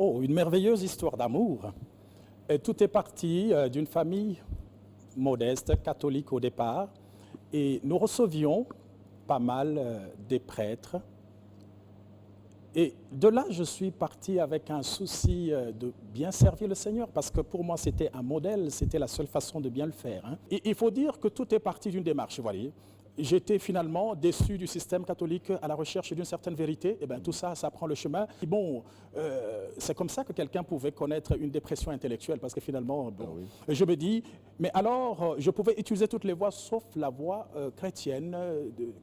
Oh, une merveilleuse histoire d'amour. Et tout est parti d'une famille modeste, catholique au départ. Et nous recevions pas mal des prêtres. Et de là, je suis parti avec un souci de bien servir le Seigneur, parce que pour moi, c'était un modèle, c'était la seule façon de bien le faire. Hein. Et il faut dire que tout est parti d'une démarche, vous voyez. J'étais finalement déçu du système catholique à la recherche d'une certaine vérité. Et bien tout ça, ça prend le chemin. Et bon, c'est comme ça que quelqu'un pouvait connaître une dépression intellectuelle, parce que finalement, bon, je me dis, mais alors, je pouvais utiliser toutes les voies sauf la voie chrétienne de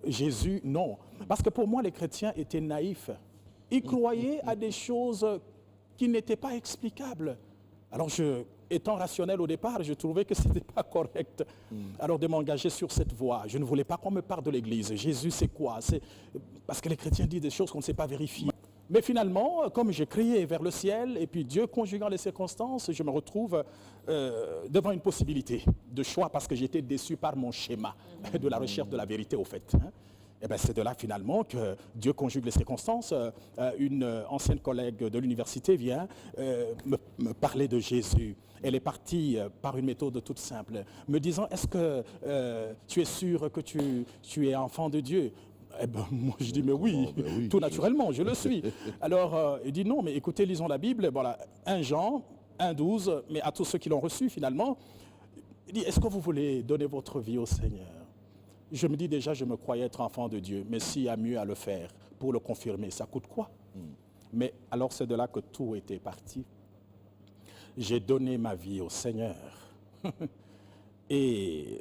Jésus, non. Parce que pour moi, les chrétiens étaient naïfs. Ils croyaient à des choses qui n'étaient pas explicables. Alors, étant rationnel au départ, je trouvais que ce n'était pas correct. Alors, de m'engager sur cette voie. Je ne voulais pas qu'on me parle de l'Église. Jésus, c'est quoi? Parce que les chrétiens disent des choses qu'on ne sait pas vérifier. Mais finalement, comme j'ai crié vers le ciel, et puis Dieu conjuguant les circonstances, je me retrouve devant une possibilité de choix, parce que j'étais déçu par mon schéma de la recherche de la vérité, au fait. Hein. Et bien c'est de là finalement que Dieu conjugue les circonstances. Une ancienne collègue de l'université vient me parler de Jésus. Elle est partie par une méthode toute simple, me disant, est-ce que tu es sûr que tu es enfant de Dieu? Eh ben, moi, je dis, mais oui, oui, tout naturellement, je le suis. Alors, il dit, non, mais écoutez, lisons la Bible. Voilà, 1 Jean, 1,12, mais à tous ceux qui l'ont reçu, finalement, il dit, est-ce que vous voulez donner votre vie au Seigneur? Je me dis, déjà, je me croyais être enfant de Dieu, mais s'il y a mieux à le faire pour le confirmer, ça coûte quoi? Mais alors, c'est de là que tout était parti. J'ai donné ma vie au Seigneur. Et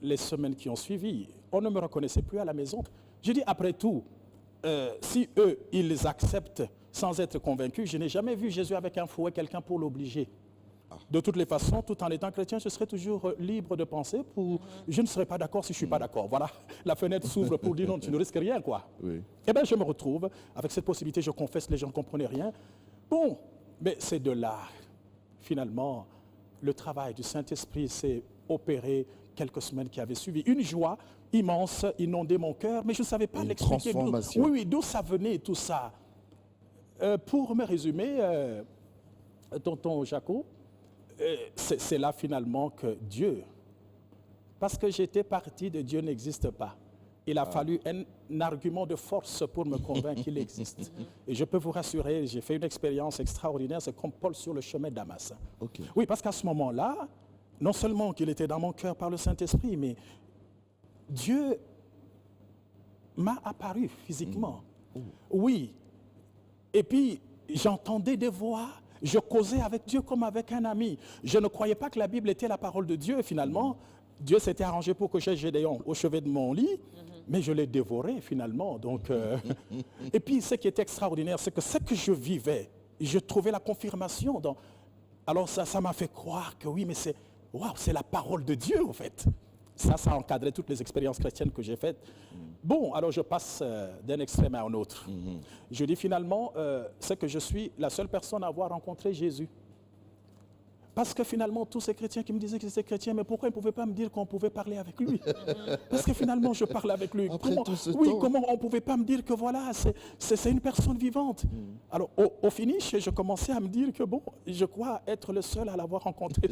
les semaines qui ont suivi, on ne me reconnaissait plus à la maison. Je dis, après tout, si eux, ils acceptent sans être convaincus, je n'ai jamais vu Jésus avec un fouet, quelqu'un pour l'obliger. De toutes les façons, tout en étant chrétien, je serai toujours libre de penser. Je ne serai pas d'accord si je ne suis pas d'accord. Voilà, la fenêtre s'ouvre pour dire non, tu ne risques rien, quoi. Oui. Eh bien, je me retrouve avec cette possibilité, je confesse, les gens ne comprenaient rien. Bon, mais c'est de là, finalement, le travail du Saint-Esprit s'est opéré quelques semaines qui avaient suivi. Une joie immense inondait mon cœur, mais je ne savais pas l'expliquer. Oui, d'où ça venait, tout ça. Pour me résumer, tonton Jaco, c'est là finalement que Dieu, parce que j'étais parti de Dieu n'existe pas, il a fallu un argument de force pour me convaincre qu'il existe. Et je peux vous rassurer, j'ai fait une expérience extraordinaire, c'est comme Paul sur le chemin de Damas. Okay. Oui, parce qu'à ce moment-là, non seulement qu'il était dans mon cœur par le Saint-Esprit, mais Dieu m'a apparu physiquement. Oui. Et puis, j'entendais des voix, je causais avec Dieu comme avec un ami. Je ne croyais pas que la Bible était la parole de Dieu, finalement. Dieu s'était arrangé pour que j'aie Gédéon au chevet de mon lit, mais je l'ai dévoré, finalement. Donc, Et puis, ce qui est extraordinaire, c'est que ce que je vivais, je trouvais la confirmation. Alors, ça m'a fait croire que oui, mais c'est la parole de Dieu, en fait. Ça a encadré toutes les expériences chrétiennes que j'ai faites. Bon, alors je passe d'un extrême à un autre. Je dis finalement, c'est que je suis la seule personne à avoir rencontré Jésus. Parce que finalement, tous ces chrétiens qui me disaient qu'ils étaient chrétiens, mais pourquoi ils ne pouvaient pas me dire qu'on pouvait parler avec lui? Parce que finalement, je parle avec lui. Comment on ne pouvait pas me dire que voilà, c'est une personne vivante? Alors, au finish, je commençais à me dire que bon, je crois être le seul à l'avoir rencontré.